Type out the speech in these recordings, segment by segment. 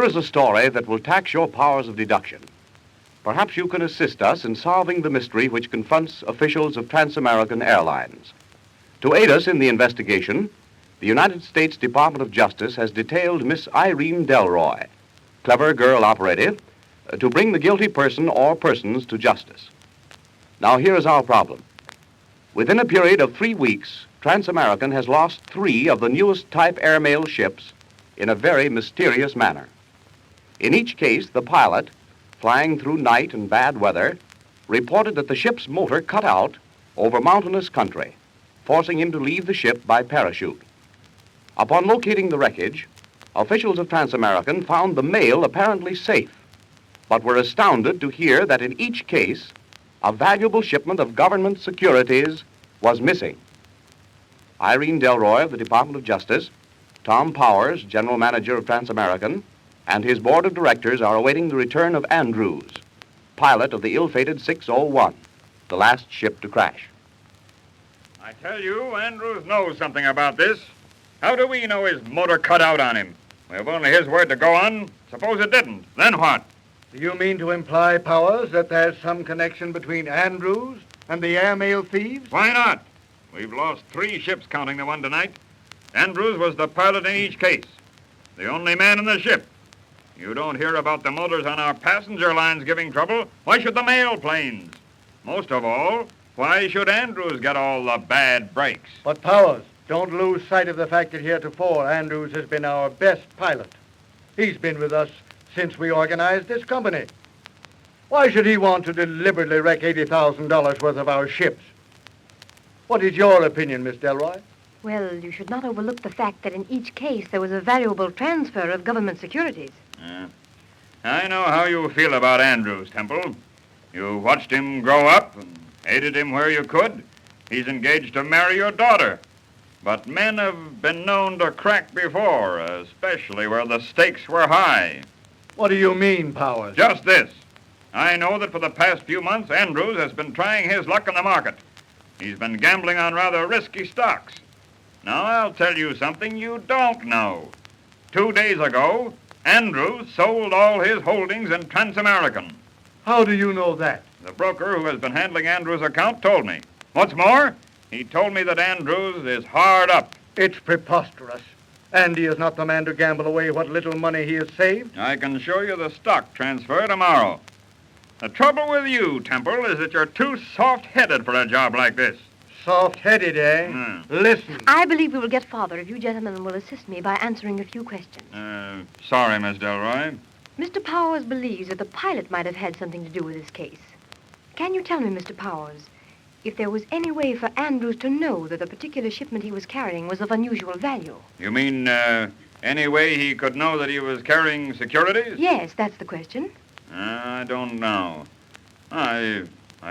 Here is a story that will tax your powers of deduction. Perhaps you can assist us in solving the mystery which confronts officials of Trans-American Airlines. To aid us in the investigation, the United States Department of Justice has detailed Miss Irene Delroy, clever girl operative, to bring the guilty person or persons to justice. Now, here is our problem. Within a period of 3 weeks, Trans-American has lost 3 of the newest type airmail ships in a very mysterious manner. In each case, the pilot, flying through night and bad weather, reported that the ship's motor cut out over mountainous country, forcing him to leave the ship by parachute. Upon locating the wreckage, officials of Trans-American found the mail apparently safe, but were astounded to hear that in each case, a valuable shipment of government securities was missing. Irene Delroy of the Department of Justice, Tom Powers, General Manager of Trans-American, and his board of directors are awaiting the return of Andrews, pilot of the ill-fated 601, the last ship to crash. I tell you, Andrews knows something about this. How do we know his motor cut out on him? We have only his word to go on. Suppose it didn't. Then what? Do you mean to imply, Powers, that there's some connection between Andrews and the airmail thieves? Why not? We've lost 3 ships, counting the one tonight. Andrews was the pilot in each case, the only man in the ship. You don't hear about the motors on our passenger lines giving trouble. Why should the mail planes? Most of all, why should Andrews get all the bad breaks? But, Powers, don't lose sight of the fact that heretofore Andrews has been our best pilot. He's been with us since we organized this company. Why should he want to deliberately wreck $80,000 worth of our ships? What is your opinion, Miss Delroy? Well, you should not overlook the fact that in each case there was a valuable transfer of government securities. I know how you feel about Andrews, Temple. You watched him grow up and aided him where you could. He's engaged to marry your daughter. But men have been known to crack before, especially where the stakes were high. What do you mean, Powers? Just this. I know that for the past few months, Andrews has been trying his luck in the market. He's been gambling on rather risky stocks. Now, I'll tell you something you don't know. 2 days ago, Andrews sold all his holdings in Trans-American. How do you know that? The broker who has been handling Andrews' account told me. What's more, he told me that Andrews is hard up. It's preposterous. Andy is not the man to gamble away what little money he has saved. I can show you the stock transfer tomorrow. The trouble with you, Temple, is that you're too soft-headed for a job like this. Soft-headed, eh? Listen. I believe we will get farther if you gentlemen will assist me by answering a few questions. Sorry, Miss Delroy. Mr. Powers believes that the pilot might have had something to do with this case. Can you tell me, Mr. Powers, if there was any way for Andrews to know that the particular shipment he was carrying was of unusual value? You mean, any way he could know that he was carrying securities? Yes, that's the question. I don't know. I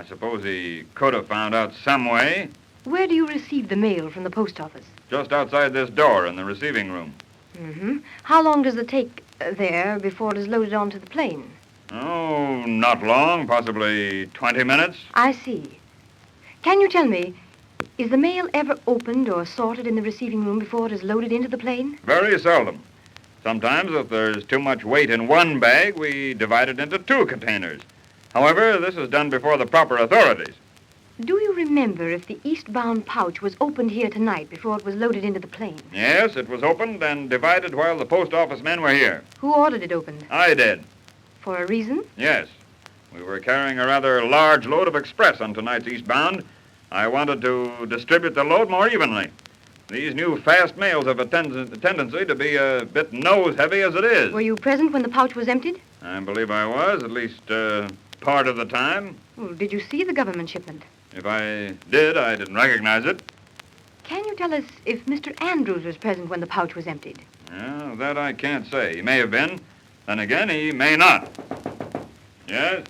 suppose he could have found out some way. Where do you receive the mail from the post office? Just outside this door in the receiving room. Mm-hmm. How long does it take there before it is loaded onto the plane? Oh, not long, possibly 20 minutes. I see. Can you tell me, is the mail ever opened or sorted in the receiving room before it is loaded into the plane? Very seldom. Sometimes, if there's too much weight in one bag, we divide it into 2 containers. However, this is done before the proper authorities. Do you remember if the eastbound pouch was opened here tonight before it was loaded into the plane? Yes, it was opened and divided while the post office men were here. Who ordered it opened? I did. For a reason? Yes. We were carrying a rather large load of express on tonight's eastbound. I wanted to distribute the load more evenly. These new fast mails have a tendency to be a bit nose-heavy as it is. Were you present when the pouch was emptied? I believe I was, at least part of the time. Well, did you see the government shipment? If I did, I didn't recognize it. Can you tell us if Mr. Andrews was present when the pouch was emptied? Well, that I can't say. He may have been. Then again, he may not. Yes?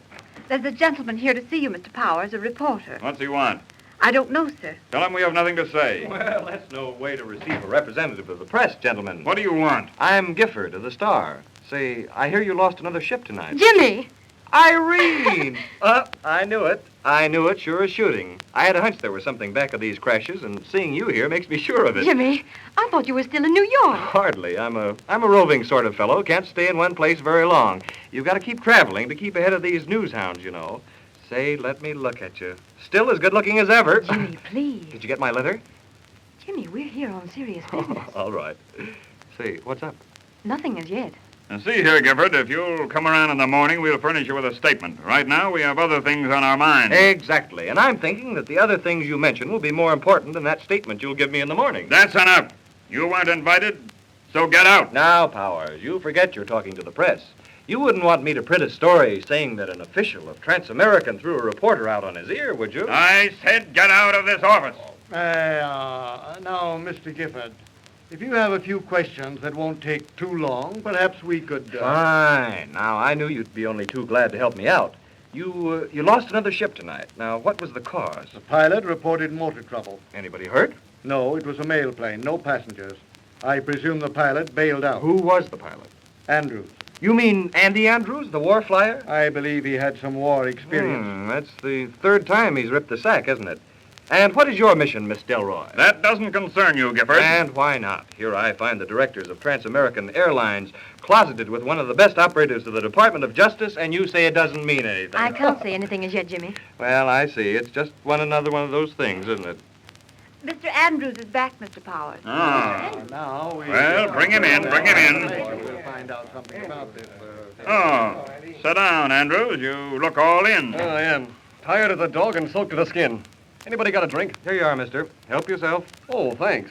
There's a gentleman here to see you, Mr. Powers, a reporter. What's he want? I don't know, sir. Tell him we have nothing to say. Well, that's no way to receive a representative of the press, gentlemen. What do you want? I'm Gifford of the Star. Say, I hear you lost another ship tonight. Jimmy! Irene! I knew it. I knew it, sure as shooting. I had a hunch there was something back of these crashes, and seeing you here makes me sure of it. Jimmy, I thought you were still in New York. Hardly. I'm a roving sort of fellow. Can't stay in one place very long. You've got to keep traveling to keep ahead of these news hounds, you know. Say, let me look at you. Still as good looking as ever. Jimmy, please. Did you get my letter? Jimmy, we're here on serious business. All right. Say, what's up? Nothing as yet. And see here, Gifford, if you'll come around in the morning, we'll furnish you with a statement. Right now, we have other things on our minds. Exactly. And I'm thinking that the other things you mention will be more important than that statement you'll give me in the morning. That's enough. You weren't invited, so get out. Now, Powers, you forget you're talking to the press. You wouldn't want me to print a story saying that an official of Transamerican threw a reporter out on his ear, would you? I said get out of this office. Now, Mr. Gifford, if you have a few questions that won't take too long, perhaps we could... Fine. Now, I knew you'd be only too glad to help me out. You lost another ship tonight. Now, what was the cause? The pilot reported motor trouble. Anybody hurt? No, it was a mail plane, no passengers. I presume the pilot bailed out. Who was the pilot? Andrews. You mean Andy Andrews, the war flyer? I believe he had some war experience. That's the third time he's ripped the sack, isn't it? And what is your mission, Miss Delroy? That doesn't concern you, Gifford. And why not? Here I find the directors of Transamerican Airlines closeted with one of the best operators of the Department of Justice, and you say it doesn't mean anything. I can't say anything as yet, Jimmy. Well, I see. It's just another one of those things, isn't it? Mr. Andrews is back, Mr. Powers. Now we... Well, bring him in, bring him in. We'll find out something about this. Oh, sit down, Andrews. You look all in. I am. Tired as a dog and soaked to the skin. Anybody got a drink? Here you are, mister. Help yourself. Oh, thanks.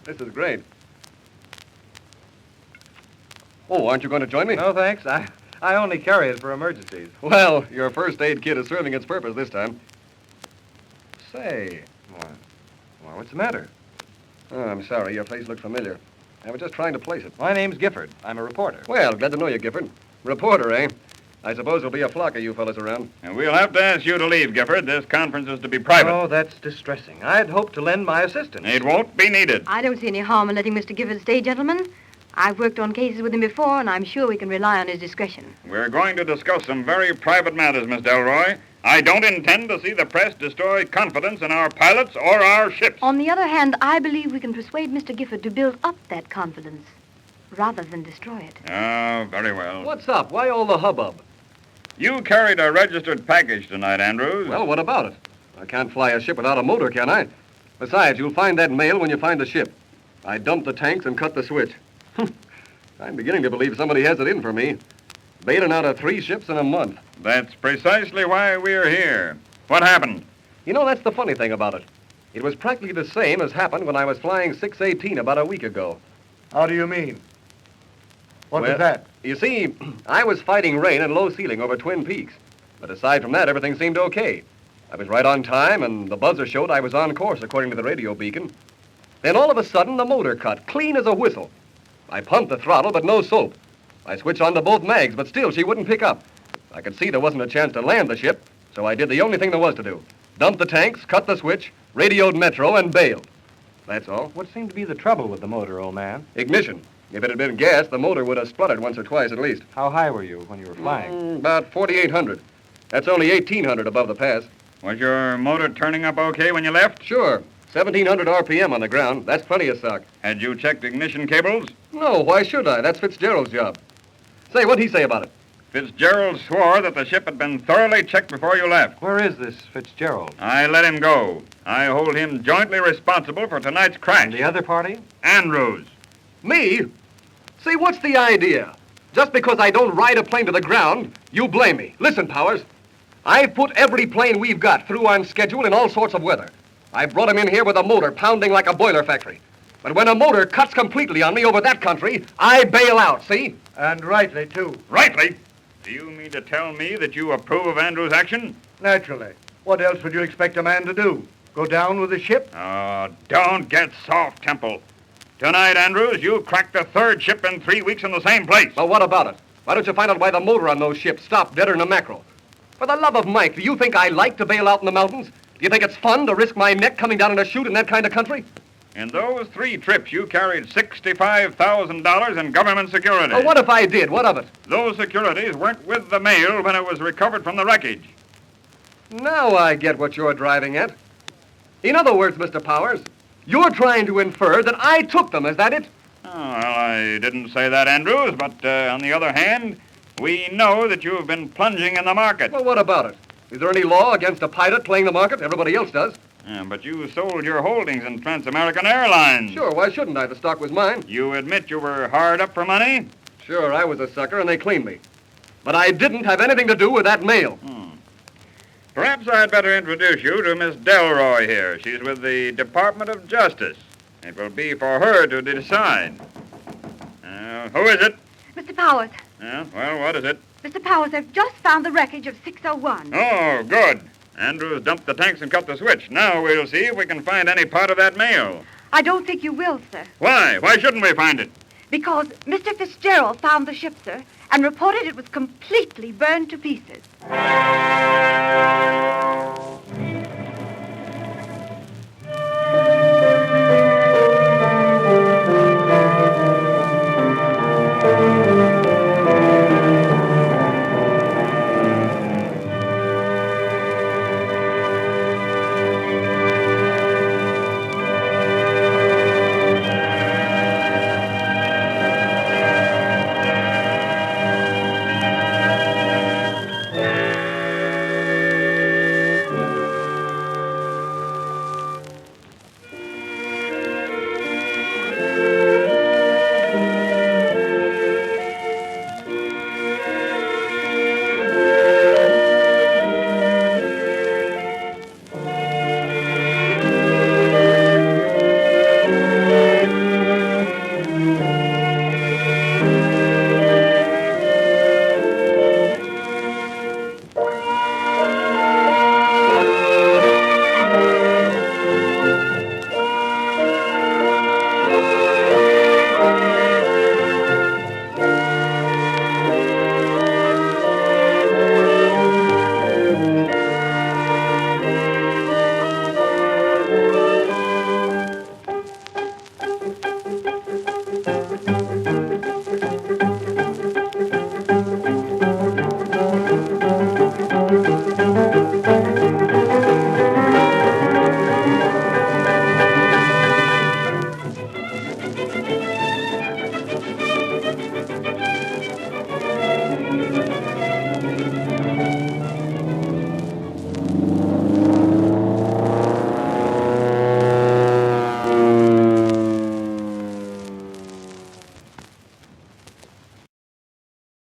This is great. Oh, aren't you going to join me? No, thanks. I only carry it for emergencies. Well, your first aid kit is serving its purpose this time. Say, Well, what's the matter? oh, I'm sorry. Your face looked familiar. I was just trying to place it. My name's Gifford. I'm a reporter. Well, glad to know you, Gifford. Reporter, eh? I suppose there'll be a flock of you fellas around. And we'll have to ask you to leave, Gifford. This conference is to be private. Oh, that's distressing. I'd hoped to lend my assistance. It won't be needed. I don't see any harm in letting Mr. Gifford stay, gentlemen. I've worked on cases with him before, and I'm sure we can rely on his discretion. We're going to discuss some very private matters, Miss Delroy. I don't intend to see the press destroy confidence in our pilots or our ships. On the other hand, I believe we can persuade Mr. Gifford to build up that confidence rather than destroy it. Oh, very well. What's up? Why all the hubbub? You carried a registered package tonight, Andrews. Well, what about it? I can't fly a ship without a motor, can I? Besides, you'll find that mail when you find the ship. I dumped the tanks and cut the switch. I'm beginning to believe somebody has it in for me. Bailing out of 3 ships in a month. That's precisely why we're here. What happened? You know, that's the funny thing about it. It was practically the same as happened when I was flying 618 about a week ago. How do you mean? What Well, was that? You see, I was fighting rain and low ceiling over Twin Peaks. But aside from that, everything seemed okay. I was right on time, and the buzzer showed I was on course according to the radio beacon. Then all of a sudden, the motor cut, clean as a whistle. I pumped the throttle, but no soap. I switched on to both mags, but still she wouldn't pick up. I could see there wasn't a chance to land the ship, so I did the only thing there was to do. Dumped the tanks, cut the switch, radioed Metro, and bailed. That's all. What seemed to be the trouble with the motor, old man? Ignition. If it had been gas, the motor would have spluttered once or twice at least. How high were you when you were flying? About 4,800. That's only 1,800 above the pass. Was your motor turning up okay when you left? Sure. 1,700 RPM on the ground. That's plenty of stock. Had you checked ignition cables? No, why should I? That's Fitzgerald's job. Say, what'd he say about it? Fitzgerald swore that the ship had been thoroughly checked before you left. Where is this Fitzgerald? I let him go. I hold him jointly responsible for tonight's crash. And the other party? Andrews. Me? See, what's the idea? Just because I don't ride a plane to the ground, you blame me. Listen, Powers. I've put every plane we've got through on schedule in all sorts of weather. I brought him in here with a motor pounding like a boiler factory. But when a motor cuts completely on me over that country, I bail out, see? And rightly, too. Rightly? Do you mean to tell me that you approve of Andrews' action? Naturally. What else would you expect a man to do? Go down with the ship? Oh, don't get soft, Temple. Tonight, Andrews, you cracked the 3rd ship in 3 weeks in the same place. Well, what about it? Why don't you find out why the motor on those ships stopped deader than a mackerel? For the love of Mike, do you think I like to bail out in the mountains? Do you think it's fun to risk my neck coming down in a chute in that kind of country? In those 3 trips, you carried $65,000 in government securities. Oh, what if I did? What of it? Those securities weren't with the mail when it was recovered from the wreckage. Now I get what you're driving at. In other words, Mr. Powers, you're trying to infer that I took them, is that it? Oh, well, I didn't say that, Andrews, but on the other hand, we know that you've been plunging in the market. Well, what about it? Is there any law against a pilot playing the market? Everybody else does. Yeah, but you sold your holdings in Trans-American Airlines. Sure, why shouldn't I? The stock was mine. You admit you were hard up for money? Sure, I was a sucker, and they cleaned me. But I didn't have anything to do with that mail. Perhaps I'd better introduce you to Miss Delroy here. She's with the Department of Justice. It will be for her to decide. Who is it? Mr. Powers. Yeah, well, what is it? Mr. Powers, I've just found the wreckage of 601. Oh, good. Andrews dumped the tanks and cut the switch. Now we'll see if we can find any part of that mail. I don't think you will, sir. Why? Why shouldn't we find it? Because Mr. Fitzgerald found the ship, sir, and reported it was completely burned to pieces.